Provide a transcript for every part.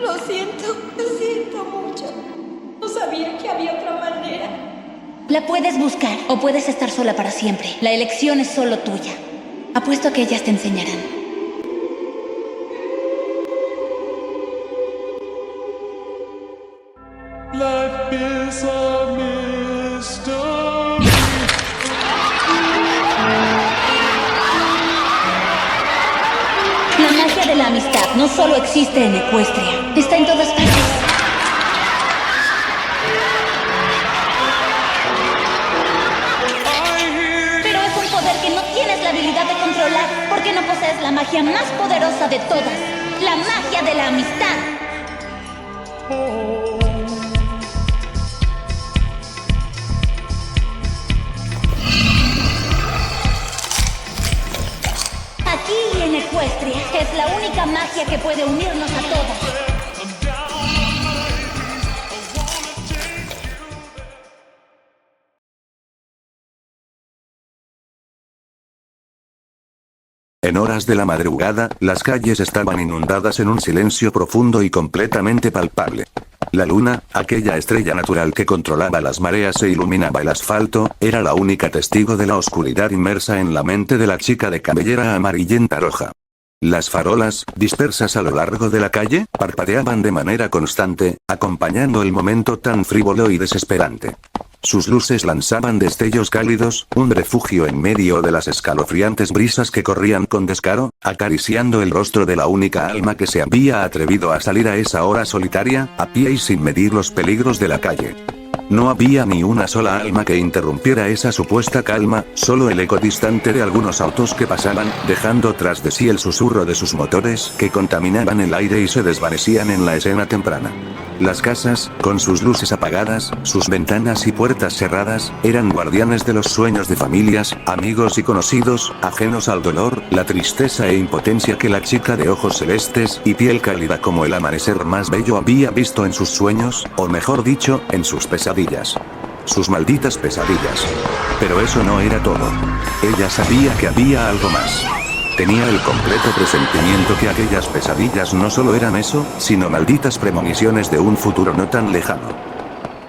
Lo siento mucho. No sabía que había otra manera. La puedes buscar o puedes estar sola para siempre. La elección es solo tuya. Apuesto a que ellas te enseñarán. Life is a mystery. La magia de la amistad no solo existe en Equestria, está en todas partes. Pero es un poder que no tienes la habilidad de controlar porque no posees la magia más poderosa de todas, la magia de la amistad. Aquí en Equestria es la única magia que puede unirnos a todas. En horas de la madrugada, las calles estaban inundadas en un silencio profundo y completamente palpable. La luna, aquella estrella natural que controlaba las mareas e iluminaba el asfalto, era la única testigo de la oscuridad inmersa en la mente de la chica de cabellera amarillenta roja. Las farolas, dispersas a lo largo de la calle, parpadeaban de manera constante, acompañando el momento tan frívolo y desesperante. Sus luces lanzaban destellos cálidos, un refugio en medio de las escalofriantes brisas que corrían con descaro, acariciando el rostro de la única alma que se había atrevido a salir a esa hora solitaria, a pie y sin medir los peligros de la calle. No había ni una sola alma que interrumpiera esa supuesta calma, solo el eco distante de algunos autos que pasaban, dejando tras de sí el susurro de sus motores, que contaminaban el aire y se desvanecían en la escena temprana. Las casas, con sus luces apagadas, sus ventanas y puertas cerradas, eran guardianes de los sueños de familias, amigos y conocidos, ajenos al dolor, la tristeza e impotencia que la chica de ojos celestes y piel cálida como el amanecer más bello había visto en sus sueños, o mejor dicho, en sus pesadillas. Sus malditas pesadillas. Pero eso no era todo. Ella sabía que había algo más. Tenía el completo presentimiento que aquellas pesadillas no solo eran eso, sino malditas premoniciones de un futuro no tan lejano.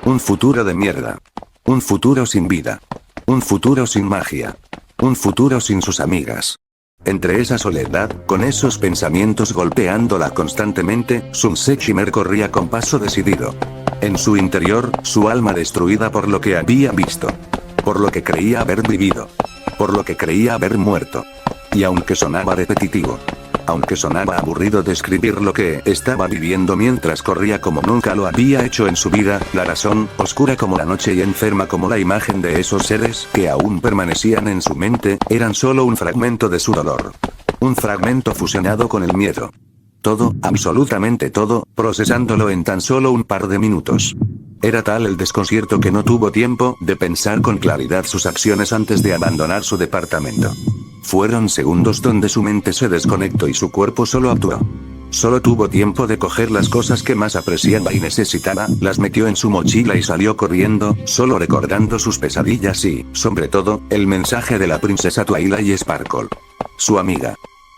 Un futuro de mierda. Un futuro sin vida. Un futuro sin magia. Un futuro sin sus amigas. Entre esa soledad, con esos pensamientos golpeándola constantemente, Sunset Shimmer corría con paso decidido. En su interior, su alma destruida por lo que había visto. Por lo que creía haber vivido. Por lo que creía haber muerto. Y aunque sonaba repetitivo, aunque sonaba aburrido describir lo que estaba viviendo mientras corría como nunca lo había hecho en su vida, la razón, oscura como la noche y enferma como la imagen de esos seres que aún permanecían en su mente, eran solo un fragmento de su dolor. Un fragmento fusionado con el miedo. Todo, absolutamente todo, procesándolo en tan solo un par de minutos. Era tal el desconcierto que no tuvo tiempo de pensar con claridad sus acciones antes de abandonar su departamento. Fueron segundos donde su mente se desconectó y su cuerpo solo actuó. Solo tuvo tiempo de coger las cosas que más apreciaba y necesitaba, las metió en su mochila y salió corriendo, solo recordando sus pesadillas y, sobre todo, el mensaje de la princesa Twilight Sparkle. Su amiga.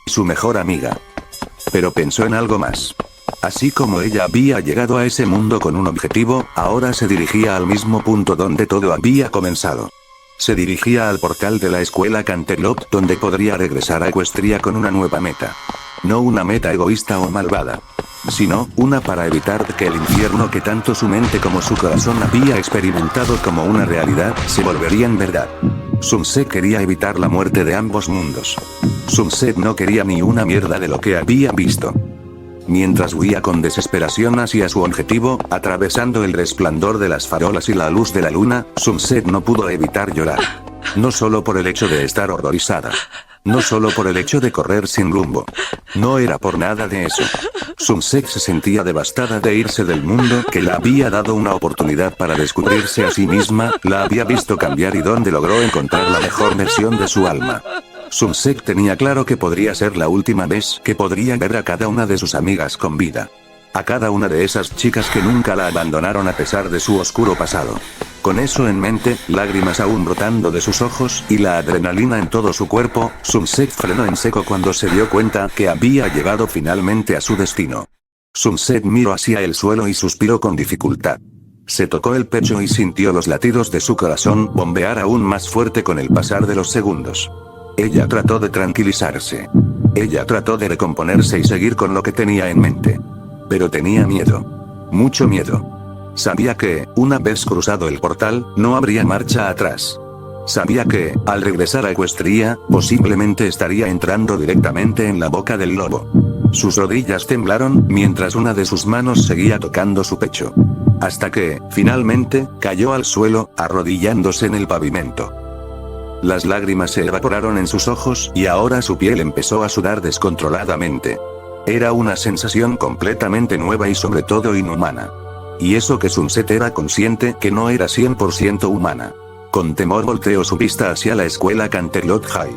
Su mejor amiga. Pero pensó en algo más. Así como ella había llegado a ese mundo con un objetivo, ahora se dirigía al mismo punto donde todo había comenzado. Se dirigía al portal de la escuela Canterlot, donde podría regresar a Equestria con una nueva meta. No una meta egoísta o malvada, sino una para evitar que el infierno que tanto su mente como su corazón había experimentado como una realidad, se volvería en verdad. Sunset quería evitar la muerte de ambos mundos. Sunset no quería ni una mierda de lo que había visto. Mientras huía con desesperación hacia su objetivo, atravesando el resplandor de las farolas y la luz de la luna, Sunset no pudo evitar llorar. No solo por el hecho de estar horrorizada. No solo por el hecho de correr sin rumbo. No era por nada de eso. Sunset se sentía devastada de irse del mundo que le había dado una oportunidad para descubrirse a sí misma, la había visto cambiar y donde logró encontrar la mejor versión de su alma. Sunset tenía claro que podría ser la última vez que podría ver a cada una de sus amigas con vida. A cada una de esas chicas que nunca la abandonaron a pesar de su oscuro pasado. Con eso en mente, lágrimas aún brotando de sus ojos y la adrenalina en todo su cuerpo, Sunset frenó en seco cuando se dio cuenta que había llegado finalmente a su destino. Sunset miró hacia el suelo y suspiró con dificultad. Se tocó el pecho y sintió los latidos de su corazón bombear aún más fuerte con el pasar de los segundos. Ella trató de tranquilizarse. Ella trató de recomponerse y seguir con lo que tenía en mente. Pero tenía miedo. Mucho miedo. Sabía que, una vez cruzado el portal, no habría marcha atrás. Sabía que, al regresar a Equestria, posiblemente estaría entrando directamente en la boca del lobo. Sus rodillas temblaron, mientras una de sus manos seguía tocando su pecho. Hasta que, finalmente, cayó al suelo, arrodillándose en el pavimento. Las lágrimas se evaporaron en sus ojos, y ahora su piel empezó a sudar descontroladamente. Era una sensación completamente nueva y sobre todo inhumana. Y eso que Sunset era consciente que no era 100% humana. Con temor volteó su vista hacia la escuela Canterlot High.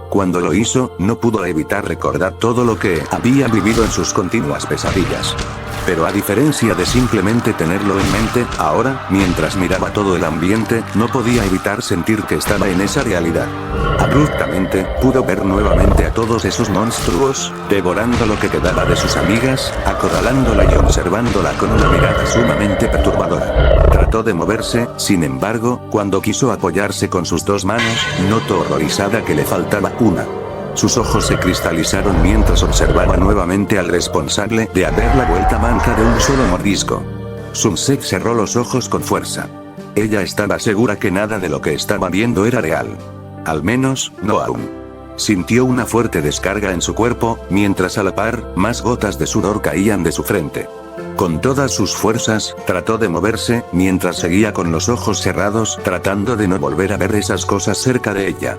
Cuando lo hizo, no pudo evitar recordar todo lo que había vivido en sus continuas pesadillas. Pero a diferencia de simplemente tenerlo en mente, ahora, mientras miraba todo el ambiente, no podía evitar sentir que estaba en esa realidad. Abruptamente, pudo ver nuevamente a todos esos monstruos, devorando lo que quedaba de sus amigas, acorralándola y observándola con una mirada sumamente perturbadora. Trató de moverse, sin embargo, cuando quiso apoyarse con sus dos manos, notó horrorizada que le faltaba una. Sus ojos se cristalizaron mientras observaba nuevamente al responsable de haberla vuelta manca de un solo mordisco. Sunset cerró los ojos con fuerza. Ella estaba segura que nada de lo que estaba viendo era real. Al menos, no aún. Sintió una fuerte descarga en su cuerpo, mientras a la par, más gotas de sudor caían de su frente. Con todas sus fuerzas, trató de moverse, mientras seguía con los ojos cerrados, tratando de no volver a ver esas cosas cerca de ella.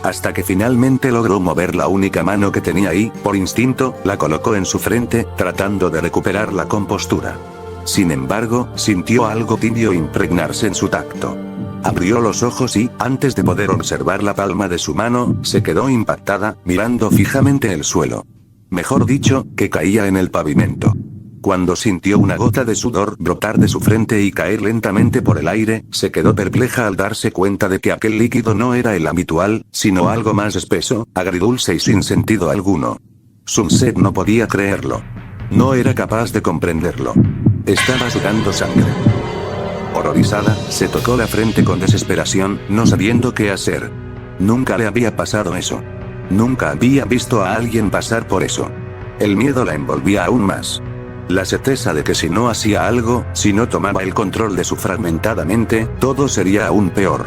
Hasta que finalmente logró mover la única mano que tenía y, por instinto, la colocó en su frente, tratando de recuperar la compostura. Sin embargo, sintió algo tibio impregnarse en su tacto. Abrió los ojos y, antes de poder observar la palma de su mano, se quedó impactada, mirando fijamente el suelo. Mejor dicho, que caía en el pavimento. Cuando sintió una gota de sudor brotar de su frente y caer lentamente por el aire, se quedó perpleja al darse cuenta de que aquel líquido no era el habitual, sino algo más espeso, agridulce y sin sentido alguno. Sunset no podía creerlo. No era capaz de comprenderlo. Estaba sudando sangre. Horrorizada, se tocó la frente con desesperación, no sabiendo qué hacer. Nunca le había pasado eso. Nunca había visto a alguien pasar por eso. El miedo la envolvía aún más. La certeza de que si no hacía algo, si no tomaba el control de su fragmentada mente, todo sería aún peor.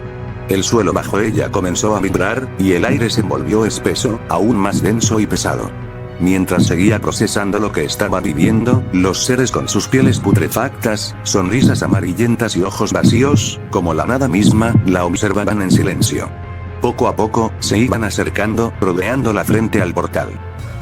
El suelo bajo ella comenzó a vibrar, y el aire se volvió espeso, aún más denso y pesado. Mientras seguía procesando lo que estaba viviendo, los seres con sus pieles putrefactas, sonrisas amarillentas y ojos vacíos, como la nada misma, la observaban en silencio. Poco a poco, se iban acercando, rodeándola frente al portal.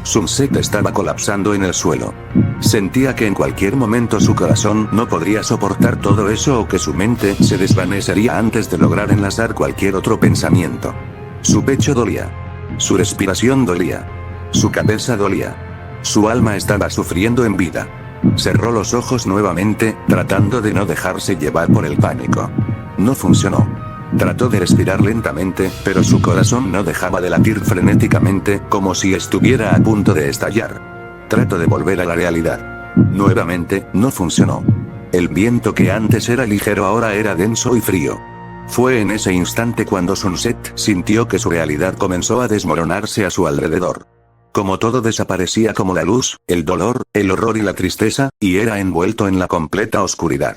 Sunset estaba colapsando en el suelo. Sentía que en cualquier momento su corazón no podría soportar todo eso o que su mente se desvanecería antes de lograr enlazar cualquier otro pensamiento. Su pecho dolía. Su respiración dolía. Su cabeza dolía. Su alma estaba sufriendo en vida. Cerró los ojos nuevamente, tratando de no dejarse llevar por el pánico. No funcionó. Trató de respirar lentamente, pero su corazón no dejaba de latir frenéticamente, como si estuviera a punto de estallar. Trató de volver a la realidad. Nuevamente, no funcionó. El viento que antes era ligero ahora era denso y frío. Fue en ese instante cuando Sunset sintió que su realidad comenzó a desmoronarse a su alrededor. Como todo desaparecía como la luz, el dolor, el horror y la tristeza, y era envuelto en la completa oscuridad.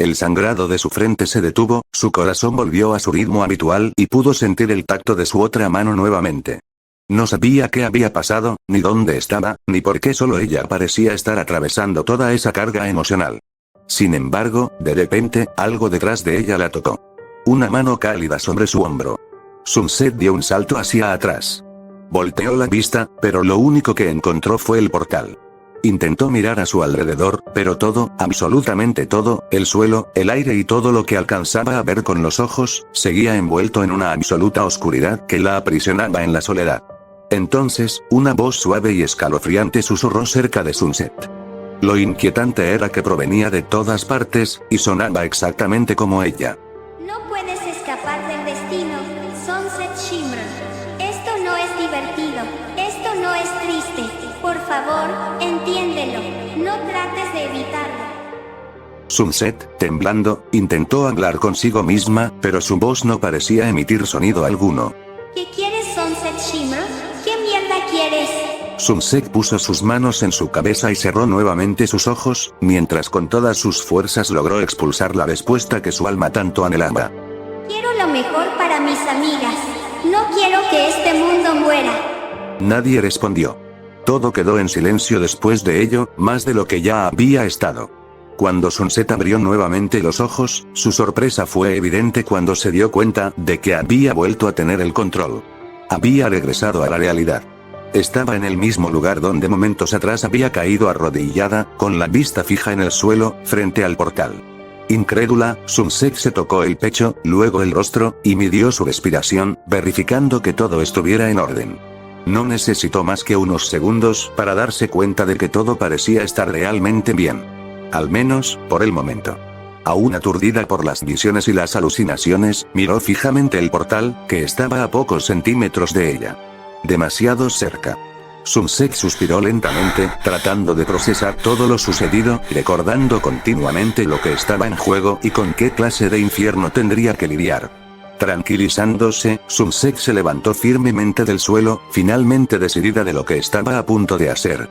El sangrado de su frente se detuvo, su corazón volvió a su ritmo habitual y pudo sentir el tacto de su otra mano nuevamente. No sabía qué había pasado, ni dónde estaba, ni por qué solo ella parecía estar atravesando toda esa carga emocional. Sin embargo, de repente, algo detrás de ella la tocó. Una mano cálida sobre su hombro. Sunset dio un salto hacia atrás. Volteó la vista, pero lo único que encontró fue el portal. Intentó mirar a su alrededor, pero todo, absolutamente todo, el suelo, el aire y todo lo que alcanzaba a ver con los ojos, seguía envuelto en una absoluta oscuridad que la aprisionaba en la soledad. Entonces, una voz suave y escalofriante susurró cerca de Sunset. Lo inquietante era que provenía de todas partes, y sonaba exactamente como ella. No puedes escapar del destino, Sunset Shimmer. Esto no es divertido. Esto no es triste. Por favor, entiéndelo. No trates de evitarlo. Sunset, temblando, intentó hablar consigo misma, pero su voz no parecía emitir sonido alguno. ¿Qué quieres, Sunset Shimmer? ¿Qué mierda quieres? Sunset puso sus manos en su cabeza y cerró nuevamente sus ojos, mientras con todas sus fuerzas logró expulsar la respuesta que su alma tanto anhelaba. Quiero lo mejor para mis amigas. No quiero que este mundo muera. Nadie respondió. Todo quedó en silencio después de ello, más de lo que ya había estado. Cuando Sunset abrió nuevamente los ojos, su sorpresa fue evidente cuando se dio cuenta de que había vuelto a tener el control. Había regresado a la realidad. Estaba en el mismo lugar donde momentos atrás había caído arrodillada, con la vista fija en el suelo, frente al portal. Incrédula, Sunset se tocó el pecho, luego el rostro, y midió su respiración, verificando que todo estuviera en orden. No necesitó más que unos segundos para darse cuenta de que todo parecía estar realmente bien. Al menos, por el momento. Aún aturdida por las visiones y las alucinaciones, miró fijamente el portal, que estaba a pocos centímetros de ella. Demasiado cerca. Sunset suspiró lentamente, tratando de procesar todo lo sucedido, recordando continuamente lo que estaba en juego y con qué clase de infierno tendría que lidiar. Tranquilizándose, Sunset se levantó firmemente del suelo, finalmente decidida de lo que estaba a punto de hacer.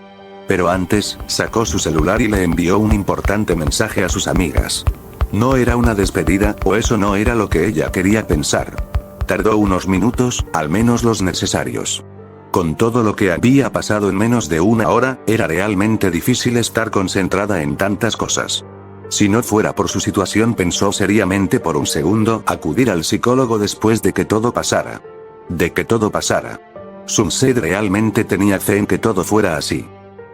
Pero antes, sacó su celular y le envió un importante mensaje a sus amigas. No era una despedida, o eso no era lo que ella quería pensar. Tardó unos minutos, al menos los necesarios. Con todo lo que había pasado en menos de una hora, era realmente difícil estar concentrada en tantas cosas. Si no fuera por su situación, pensó seriamente por un segundo acudir al psicólogo después de que todo pasara. De que todo pasara. Sunset realmente tenía fe en que todo fuera así.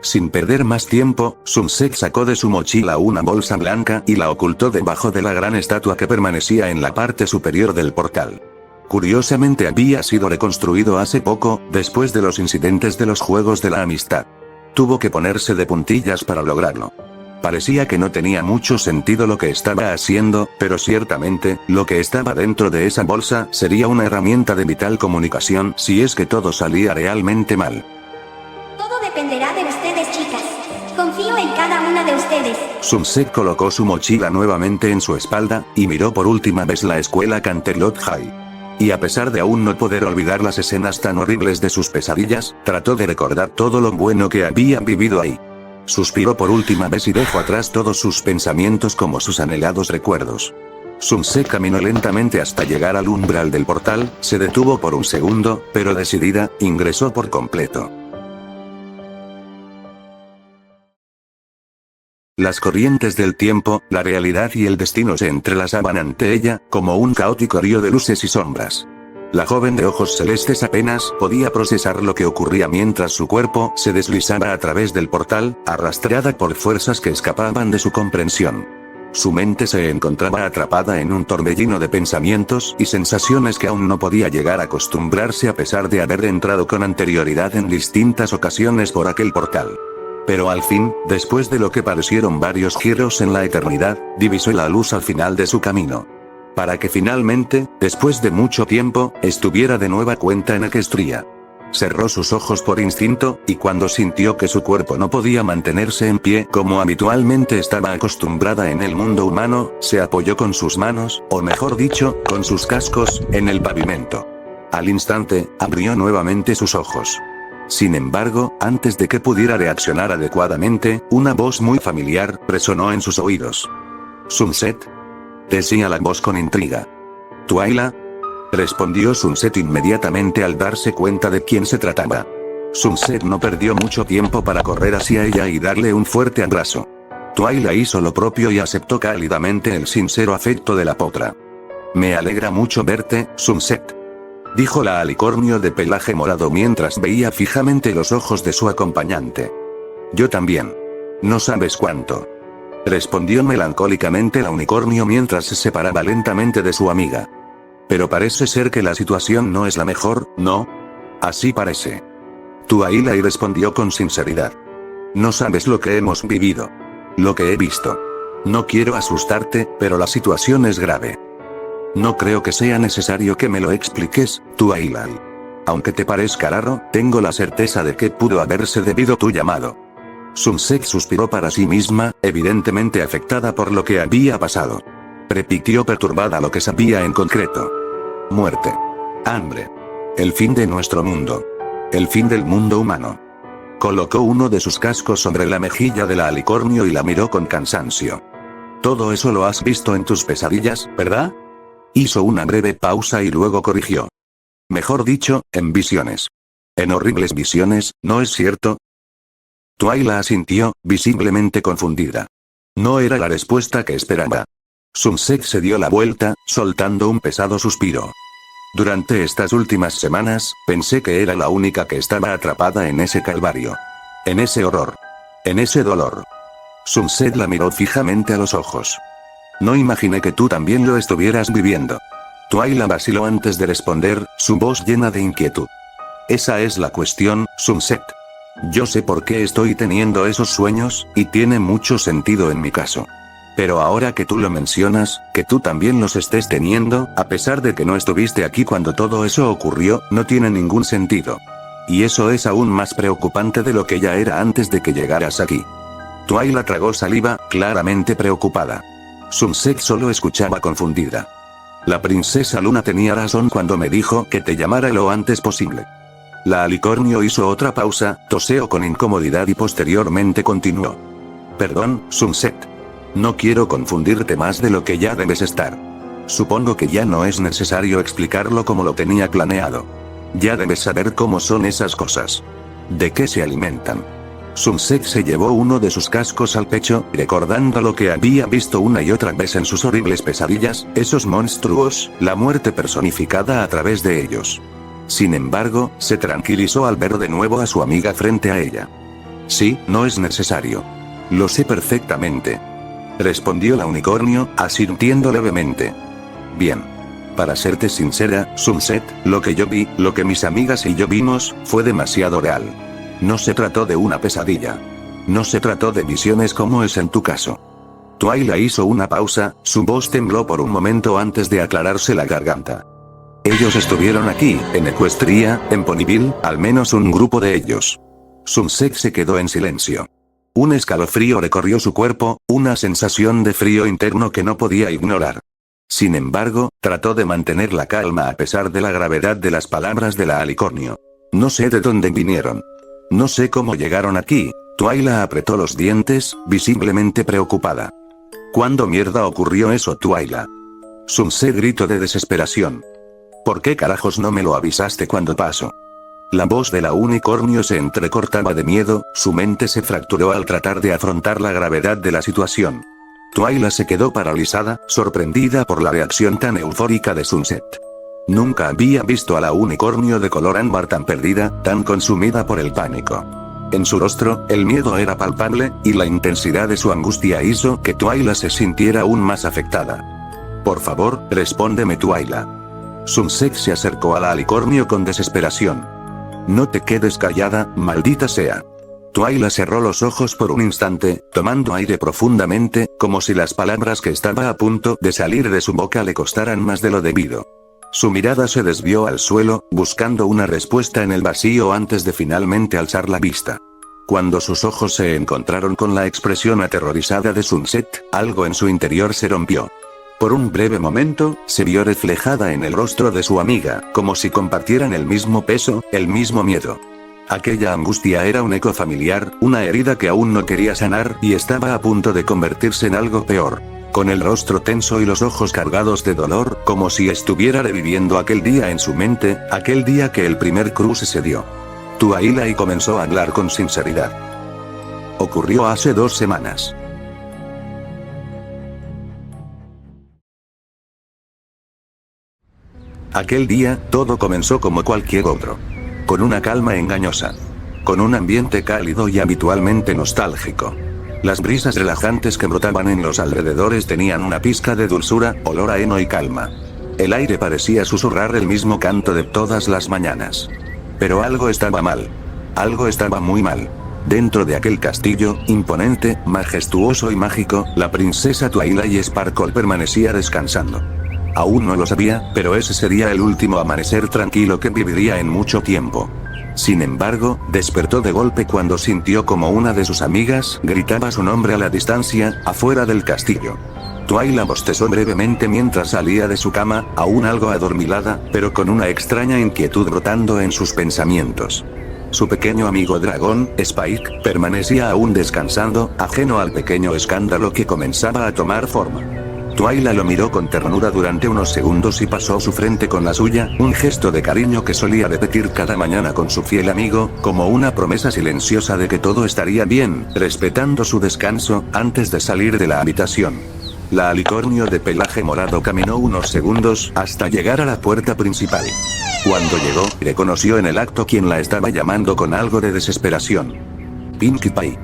Sin perder más tiempo, Sunset sacó de su mochila una bolsa blanca y la ocultó debajo de la gran estatua que permanecía en la parte superior del portal. Curiosamente había sido reconstruido hace poco, después de los incidentes de los Juegos de la Amistad. Tuvo que ponerse de puntillas para lograrlo. Parecía que no tenía mucho sentido lo que estaba haciendo, pero ciertamente, lo que estaba dentro de esa bolsa sería una herramienta de vital comunicación si es que todo salía realmente mal. Todo dependerá de ustedes, chicas. Confío en cada una de ustedes. Sunset colocó su mochila nuevamente en su espalda, y miró por última vez la escuela Canterlot High. Y a pesar de aún no poder olvidar las escenas tan horribles de sus pesadillas, trató de recordar todo lo bueno que habían vivido ahí. Suspiró por última vez y dejó atrás todos sus pensamientos como sus anhelados recuerdos. Sunset caminó lentamente hasta llegar al umbral del portal, se detuvo por un segundo, pero decidida, ingresó por completo. Las corrientes del tiempo, la realidad y el destino se entrelazaban ante ella, como un caótico río de luces y sombras. La joven de ojos celestes apenas podía procesar lo que ocurría mientras su cuerpo se deslizaba a través del portal, arrastrada por fuerzas que escapaban de su comprensión. Su mente se encontraba atrapada en un torbellino de pensamientos y sensaciones que aún no podía llegar a acostumbrarse a pesar de haber entrado con anterioridad en distintas ocasiones por aquel portal. Pero al fin, después de lo que parecieron varios giros en la eternidad, divisó la luz al final de su camino. Para que finalmente, después de mucho tiempo, estuviera de nueva cuenta en Equestria. Cerró sus ojos por instinto, y cuando sintió que su cuerpo no podía mantenerse en pie como habitualmente estaba acostumbrada en el mundo humano, se apoyó con sus manos, o mejor dicho, con sus cascos, en el pavimento. Al instante, abrió nuevamente sus ojos. Sin embargo, antes de que pudiera reaccionar adecuadamente, una voz muy familiar resonó en sus oídos. «¿Sunset?», decía la voz con intriga. «¿Twyla?», respondió Sunset inmediatamente al darse cuenta de quién se trataba. Sunset no perdió mucho tiempo para correr hacia ella y darle un fuerte abrazo. Twyla hizo lo propio y aceptó cálidamente el sincero afecto de la potra. «Me alegra mucho verte, Sunset», dijo la alicornio de pelaje morado mientras veía fijamente los ojos de su acompañante. «Yo también. No sabes cuánto», respondió melancólicamente la unicornio mientras se separaba lentamente de su amiga. «Pero parece ser que la situación no es la mejor, ¿no?». «Así parece». Twyla respondió con sinceridad. «No sabes lo que hemos vivido. Lo que he visto. No quiero asustarte, pero la situación es grave». «No creo que sea necesario que me lo expliques, Twyla», Aunque te parezca raro, tengo la certeza de que pudo haberse debido tu llamado. Sunset suspiró para sí misma, evidentemente afectada por lo que había pasado. Repitió perturbada lo que sabía en concreto. Muerte. Hambre. El fin de nuestro mundo. El fin del mundo humano. Colocó uno de sus cascos sobre la mejilla de la alicornio y la miró con cansancio. Todo eso lo has visto en tus pesadillas, ¿verdad? Hizo una breve pausa y luego corrigió. Mejor dicho, en visiones. En horribles visiones, ¿no es cierto? Twyla asintió, visiblemente confundida. No era la respuesta que esperaba. Sunset se dio la vuelta, soltando un pesado suspiro. Durante estas últimas semanas, pensé que era la única que estaba atrapada en ese calvario. En ese horror. En ese dolor. Sunset la miró fijamente a los ojos. No imaginé que tú también lo estuvieras viviendo. Twyla vaciló antes de responder, su voz llena de inquietud. Esa es la cuestión, Sunset. Yo sé por qué estoy teniendo esos sueños, y tiene mucho sentido en mi caso. Pero ahora que tú lo mencionas, que tú también los estés teniendo, a pesar de que no estuviste aquí cuando todo eso ocurrió, no tiene ningún sentido. Y eso es aún más preocupante de lo que ya era antes de que llegaras aquí. Twyla tragó saliva, claramente preocupada. Sunset solo escuchaba confundida. La princesa Luna tenía razón cuando me dijo que te llamara lo antes posible. La alicornio hizo otra pausa, toseó con incomodidad y posteriormente continuó. Perdón, Sunset. No quiero confundirte más de lo que ya debes estar. Supongo que ya no es necesario explicarlo como lo tenía planeado. Ya debes saber cómo son esas cosas. ¿De qué se alimentan? Sunset se llevó uno de sus cascos al pecho, recordando lo que había visto una y otra vez en sus horribles pesadillas, esos monstruos, la muerte personificada a través de ellos. Sin embargo, se tranquilizó al ver de nuevo a su amiga frente a ella. Sí, no es necesario. Lo sé perfectamente. Respondió la unicornio, asintiendo levemente. Bien. Para serte sincera, Sunset, lo que yo vi, lo que mis amigas y yo vimos, fue demasiado real. No se trató de una pesadilla. No se trató de visiones como es en tu caso. Twyla hizo una pausa, su voz tembló por un momento antes de aclararse la garganta. Ellos estuvieron aquí, en Equestria, en Ponyville, al menos un grupo de ellos. Sunset se quedó en silencio. Un escalofrío recorrió su cuerpo, una sensación de frío interno que no podía ignorar. Sin embargo, trató de mantener la calma a pesar de la gravedad de las palabras de la alicornio. No sé de dónde vinieron. No sé cómo llegaron aquí. Twyla apretó los dientes, visiblemente preocupada. ¿Cuándo mierda ocurrió eso, Twyla? Sunset gritó de desesperación. ¿Por qué carajos no me lo avisaste cuando pasó? La voz de la unicornio se entrecortaba de miedo, su mente se fracturó al tratar de afrontar la gravedad de la situación. Twyla se quedó paralizada, sorprendida por la reacción tan eufórica de Sunset. Nunca había visto a la unicornio de color ámbar tan perdida, tan consumida por el pánico. En su rostro, el miedo era palpable, y la intensidad de su angustia hizo que Twyla se sintiera aún más afectada. Por favor, respóndeme, Twyla. Sunset se acercó a la alicornio con desesperación. No te quedes callada, maldita sea. Twyla cerró los ojos por un instante, tomando aire profundamente, como si las palabras que estaba a punto de salir de su boca le costaran más de lo debido. Su mirada se desvió al suelo, buscando una respuesta en el vacío antes de finalmente alzar la vista. Cuando sus ojos se encontraron con la expresión aterrorizada de Sunset, algo en su interior se rompió. Por un breve momento, se vio reflejada en el rostro de su amiga, como si compartieran el mismo peso, el mismo miedo. Aquella angustia era un eco familiar, una herida que aún no quería sanar y estaba a punto de convertirse en algo peor. Con el rostro tenso y los ojos cargados de dolor, como si estuviera reviviendo aquel día en su mente, aquel día que el primer cruce se dio. Twyla y comenzó a hablar con sinceridad. Ocurrió hace 2 semanas. Aquel día, todo comenzó como cualquier otro. Con una calma engañosa. Con un ambiente cálido y habitualmente nostálgico. Las brisas relajantes que brotaban en los alrededores tenían una pizca de dulzura, olor a heno y calma. El aire parecía susurrar el mismo canto de todas las mañanas. Pero algo estaba mal. Algo estaba muy mal. Dentro de aquel castillo, imponente, majestuoso y mágico, la princesa Twyla y Sparkle permanecía descansando. Aún no lo sabía, pero ese sería el último amanecer tranquilo que viviría en mucho tiempo. Sin embargo, despertó de golpe cuando sintió como una de sus amigas gritaba su nombre a la distancia, afuera del castillo. Twyla bostezó brevemente mientras salía de su cama, aún algo adormilada, pero con una extraña inquietud brotando en sus pensamientos. Su pequeño amigo dragón, Spike, permanecía aún descansando, ajeno al pequeño escándalo que comenzaba a tomar forma. Twyla lo miró con ternura durante unos segundos y pasó su frente con la suya, un gesto de cariño que solía repetir cada mañana con su fiel amigo, como una promesa silenciosa de que todo estaría bien, respetando su descanso, antes de salir de la habitación. La alicornio de pelaje morado caminó unos segundos hasta llegar a la puerta principal. Cuando llegó, reconoció en el acto quien la estaba llamando con algo de desesperación. Pinkie Pie.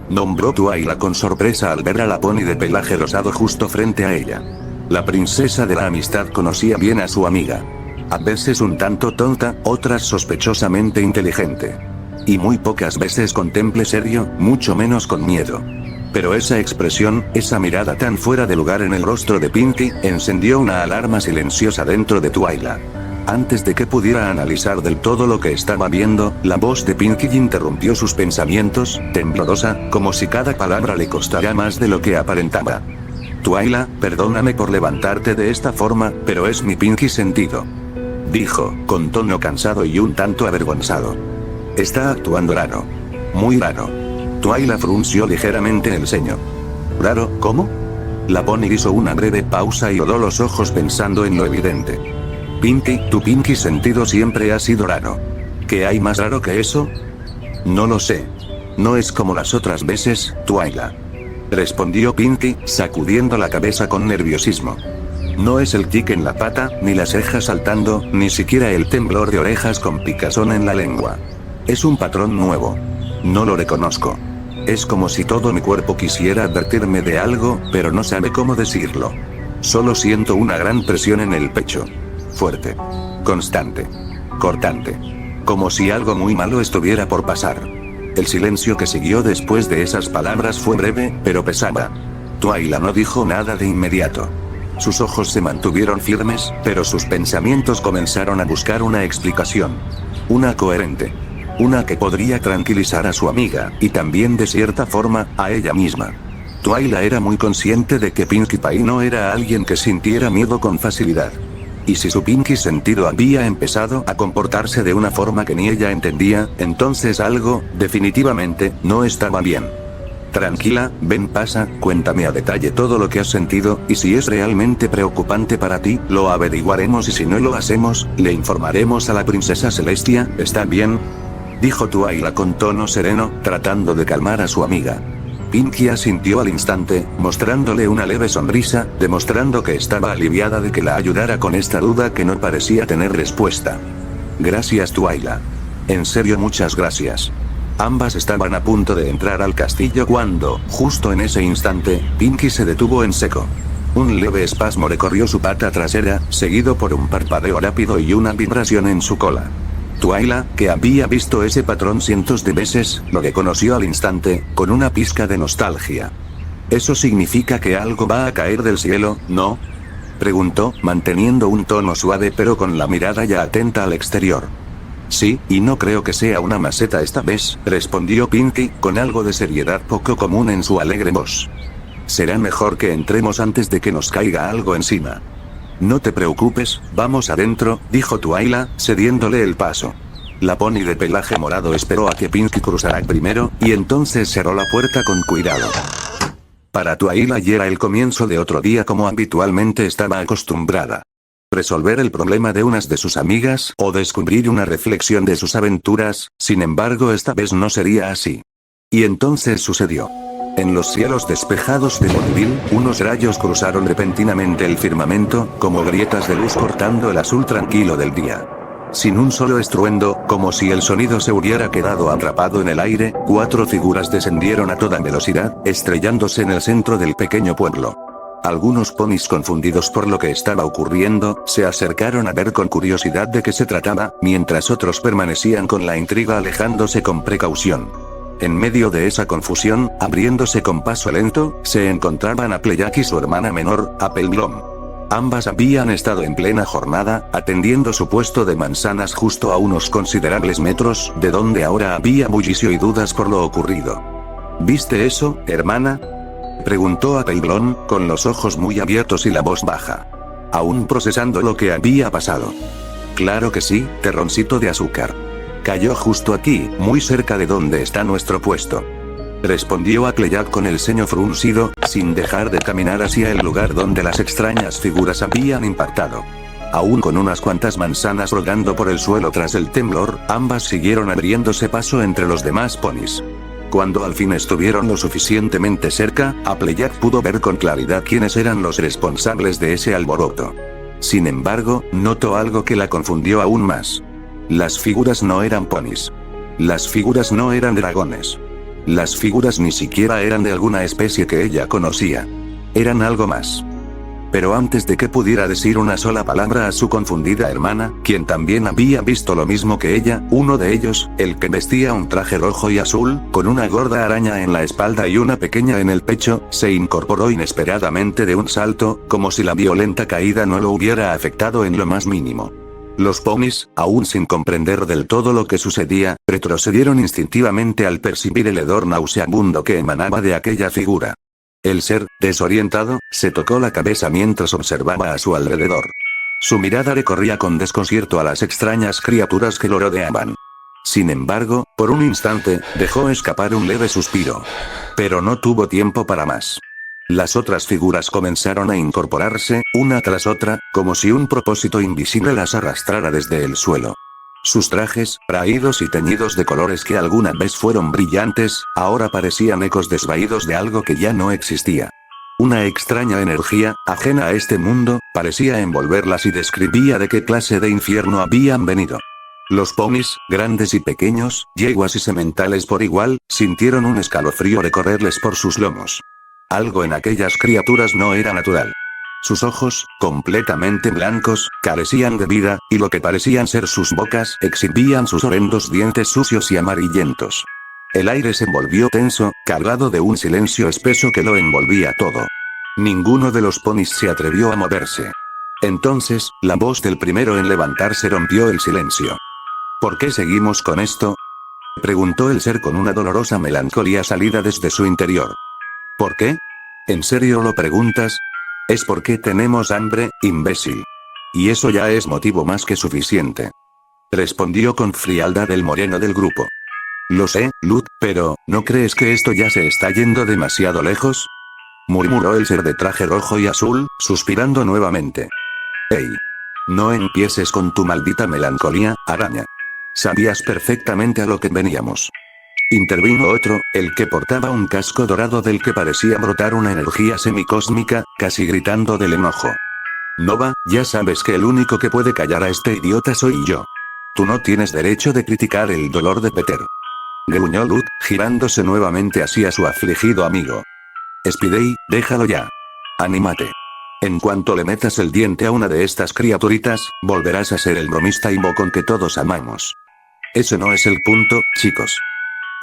Nombró Twyla con sorpresa al ver a la pony de pelaje rosado justo frente a ella. La princesa de la amistad conocía bien a su amiga. A veces un tanto tonta, otras sospechosamente inteligente. Y muy pocas veces con temple serio, mucho menos con miedo. Pero esa expresión, esa mirada tan fuera de lugar en el rostro de Pinkie, encendió una alarma silenciosa dentro de Twyla. Antes de que pudiera analizar del todo lo que estaba viendo, la voz de Pinkie interrumpió sus pensamientos, temblorosa, como si cada palabra le costara más de lo que aparentaba. Twyla, perdóname por levantarte de esta forma, pero es mi Pinkie sentido. Dijo, con tono cansado y un tanto avergonzado. Está actuando raro. Muy raro. Twyla frunció ligeramente el ceño. ¿Raro, cómo? La pony hizo una breve pausa y rodó los ojos pensando en lo evidente. Pinkie, tu Pinkie sentido siempre ha sido raro. ¿Qué hay más raro que eso? No lo sé. No es como las otras veces, Twyla. Respondió Pinkie, sacudiendo la cabeza con nerviosismo. No es el tic en la pata, ni las cejas saltando, ni siquiera el temblor de orejas con picazón en la lengua. Es un patrón nuevo. No lo reconozco. Es como si todo mi cuerpo quisiera advertirme de algo, pero no sabe cómo decirlo. Solo siento una gran presión en el pecho. Fuerte. Constante. Cortante. Como si algo muy malo estuviera por pasar. El silencio que siguió después de esas palabras fue breve, pero pesada. Twyla no dijo nada de inmediato. Sus ojos se mantuvieron firmes, pero sus pensamientos comenzaron a buscar una explicación. Una coherente. Una que podría tranquilizar a su amiga, y también de cierta forma, a ella misma. Twyla era muy consciente de que Pinkie Pie no era alguien que sintiera miedo con facilidad. Y si su Pinkie sentido había empezado a comportarse de una forma que ni ella entendía, entonces algo, definitivamente, no estaba bien. Tranquila, ven pasa, cuéntame a detalle todo lo que has sentido, y si es realmente preocupante para ti, lo averiguaremos y si no lo hacemos, le informaremos a la princesa Celestia, ¿está bien? Dijo Twyla con tono sereno, tratando de calmar a su amiga. Pinkie asintió al instante, mostrándole una leve sonrisa, demostrando que estaba aliviada de que la ayudara con esta duda que no parecía tener respuesta. Gracias Twyla. En serio muchas gracias. Ambas estaban a punto de entrar al castillo cuando, justo en ese instante, Pinkie se detuvo en seco. Un leve espasmo recorrió su pata trasera, seguido por un parpadeo rápido y una vibración en su cola. Twyla, que había visto ese patrón cientos de veces, lo reconoció al instante, con una pizca de nostalgia. ¿Eso significa que algo va a caer del cielo, no? Preguntó, manteniendo un tono suave pero con la mirada ya atenta al exterior. Sí, y no creo que sea una maceta esta vez, respondió Pinkie, con algo de seriedad poco común en su alegre voz. Será mejor que entremos antes de que nos caiga algo encima. No te preocupes, vamos adentro, dijo Twyla, cediéndole el paso. La pony de pelaje morado esperó a que Pinkie cruzara primero, y entonces cerró la puerta con cuidado. Para Twyla ya era el comienzo de otro día como habitualmente estaba acostumbrada. Resolver el problema de unas de sus amigas, o descubrir una reflexión de sus aventuras, sin embargo esta vez no sería así. Y entonces sucedió. En los cielos despejados de Ponyville, unos rayos cruzaron repentinamente el firmamento, como grietas de luz cortando el azul tranquilo del día. Sin un solo estruendo, como si el sonido se hubiera quedado atrapado en el aire, 4 figuras descendieron a toda velocidad, estrellándose en el centro del pequeño pueblo. Algunos ponis confundidos por lo que estaba ocurriendo, se acercaron a ver con curiosidad de qué se trataba, mientras otros permanecían con la intriga alejándose con precaución. En medio de esa confusión, abriéndose con paso lento, se encontraban Applejack y su hermana menor, Appleblom. Ambas habían estado en plena jornada, atendiendo su puesto de manzanas justo a unos considerables metros, de donde ahora había bullicio y dudas por lo ocurrido. ¿Viste eso, hermana?, preguntó Apeiblón, con los ojos muy abiertos y la voz baja, aún procesando lo que había pasado. Claro que sí, terroncito de azúcar. Cayó justo aquí, muy cerca de donde está nuestro puesto. Respondió Cleyad con el ceño fruncido, sin dejar de caminar hacia el lugar donde las extrañas figuras habían impactado. Aún con unas cuantas manzanas rodando por el suelo tras el temblor, ambas siguieron abriéndose paso entre los demás ponis. Cuando al fin estuvieron lo suficientemente cerca, Appleyard pudo ver con claridad quiénes eran los responsables de ese alboroto. Sin embargo, notó algo que la confundió aún más. Las figuras no eran ponis. Las figuras no eran dragones. Las figuras ni siquiera eran de alguna especie que ella conocía. Eran algo más. Pero antes de que pudiera decir una sola palabra a su confundida hermana, quien también había visto lo mismo que ella, uno de ellos, el que vestía un traje rojo y azul, con una gorda araña en la espalda y una pequeña en el pecho, se incorporó inesperadamente de un salto, como si la violenta caída no lo hubiera afectado en lo más mínimo. Los ponis, aún sin comprender del todo lo que sucedía, retrocedieron instintivamente al percibir el hedor nauseabundo que emanaba de aquella figura. El ser, desorientado, se tocó la cabeza mientras observaba a su alrededor. Su mirada recorría con desconcierto a las extrañas criaturas que lo rodeaban. Sin embargo, por un instante, dejó escapar un leve suspiro. Pero no tuvo tiempo para más. Las otras figuras comenzaron a incorporarse, una tras otra, como si un propósito invisible las arrastrara desde el suelo. Sus trajes, raídos y teñidos de colores que alguna vez fueron brillantes, ahora parecían ecos desvaídos de algo que ya no existía. Una extraña energía, ajena a este mundo, parecía envolverlas y describía de qué clase de infierno habían venido. Los ponis, grandes y pequeños, yeguas y sementales por igual, sintieron un escalofrío recorrerles por sus lomos. Algo en aquellas criaturas no era natural. Sus ojos, completamente blancos, carecían de vida, y lo que parecían ser sus bocas exhibían sus horrendos dientes sucios y amarillentos. El aire se volvió tenso, cargado de un silencio espeso que lo envolvía todo. Ninguno de los ponis se atrevió a moverse. Entonces, la voz del primero en levantarse rompió el silencio. ¿Por qué seguimos con esto?, preguntó el ser con una dolorosa melancolía salida desde su interior. ¿Por qué? ¿En serio lo preguntas? Es porque tenemos hambre, imbécil. Y eso ya es motivo más que suficiente. Respondió con frialdad el moreno del grupo. Lo sé, Lut, pero, ¿no crees que esto ya se está yendo demasiado lejos?, murmuró el ser de traje rojo y azul, suspirando nuevamente. ¡Ey! No empieces con tu maldita melancolía, araña. Sabías perfectamente a lo que veníamos. Intervino otro, el que portaba un casco dorado del que parecía brotar una energía semicósmica, casi gritando del enojo. Nova, ya sabes que el único que puede callar a este idiota soy yo. Tú no tienes derecho de criticar el dolor de Peter. Gruñó Lut, girándose nuevamente hacia su afligido amigo. Spidey, déjalo ya. Anímate. En cuanto le metas el diente a una de estas criaturitas, volverás a ser el bromista y bocón que todos amamos. Ese no es el punto, chicos,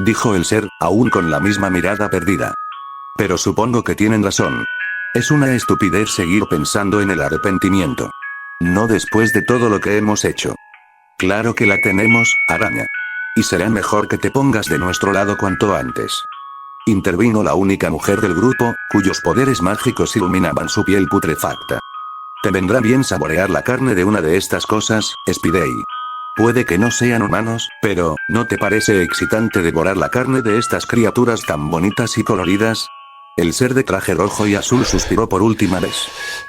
dijo el ser, aún con la misma mirada perdida. Pero supongo que tienen razón. Es una estupidez seguir pensando en el arrepentimiento. No después de todo lo que hemos hecho. Claro que la tenemos, araña. Y será mejor que te pongas de nuestro lado cuanto antes. Intervino la única mujer del grupo, cuyos poderes mágicos iluminaban su piel putrefacta. Te vendrá bien saborear la carne de una de estas cosas, Spidey. Puede que no sean humanos, pero, ¿no te parece excitante devorar la carne de estas criaturas tan bonitas y coloridas? El ser de traje rojo y azul suspiró por última vez.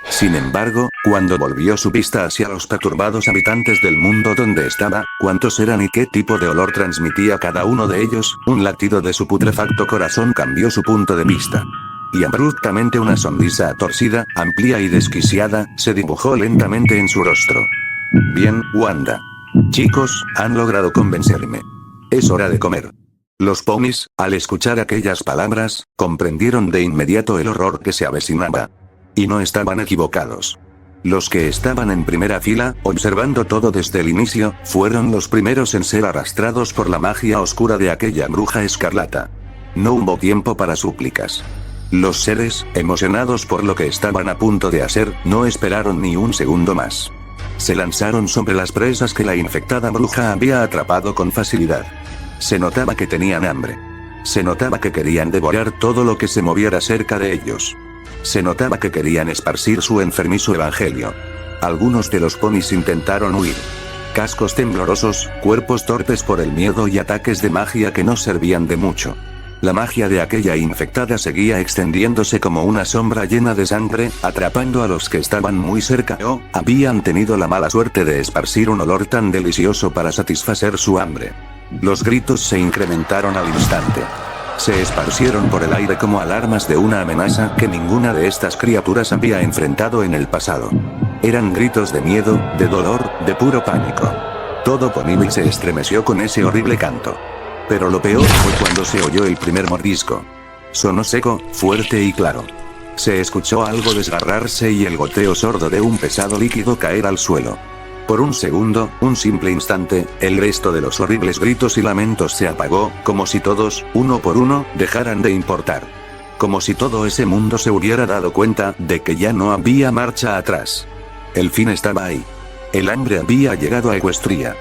Sin embargo, cuando volvió su vista hacia los perturbados habitantes del mundo donde estaba, cuántos eran y qué tipo de olor transmitía cada uno de ellos, un latido de su putrefacto corazón cambió su punto de vista. Y abruptamente una sonrisa torcida, amplia y desquiciada, se dibujó lentamente en su rostro. Bien, Wanda. Chicos, han logrado convencerme. Es hora de comer. Los ponis, al escuchar aquellas palabras, comprendieron de inmediato el horror que se avecinaba. Y no estaban equivocados. Los que estaban en primera fila, observando todo desde el inicio, fueron los primeros en ser arrastrados por la magia oscura de aquella bruja escarlata. No hubo tiempo para súplicas. Los seres, emocionados por lo que estaban a punto de hacer, no esperaron ni un segundo más. Se lanzaron sobre las presas que la infectada bruja había atrapado con facilidad. Se notaba que tenían hambre. Se notaba que querían devorar todo lo que se moviera cerca de ellos. Se notaba que querían esparcir su enfermizo evangelio. Algunos de los ponis intentaron huir. Cascos temblorosos, cuerpos torpes por el miedo y ataques de magia que no servían de mucho. La magia de aquella infectada seguía extendiéndose como una sombra llena de sangre, atrapando a los que estaban muy cerca o habían tenido la mala suerte de esparcir un olor tan delicioso para satisfacer su hambre. Los gritos se incrementaron al instante. Se esparcieron por el aire como alarmas de una amenaza que ninguna de estas criaturas había enfrentado en el pasado. Eran gritos de miedo, de dolor, de puro pánico. Todo Ponyville se estremeció con ese horrible canto. Pero lo peor fue cuando se oyó el primer mordisco. Sonó seco, fuerte y claro. Se escuchó algo desgarrarse y el goteo sordo de un pesado líquido caer al suelo. Por un segundo, un simple instante, el resto de los horribles gritos y lamentos se apagó, como si todos, uno por uno, dejaran de importar. Como si todo ese mundo se hubiera dado cuenta de que ya no había marcha atrás. El fin estaba ahí. El hambre había llegado a Equestria.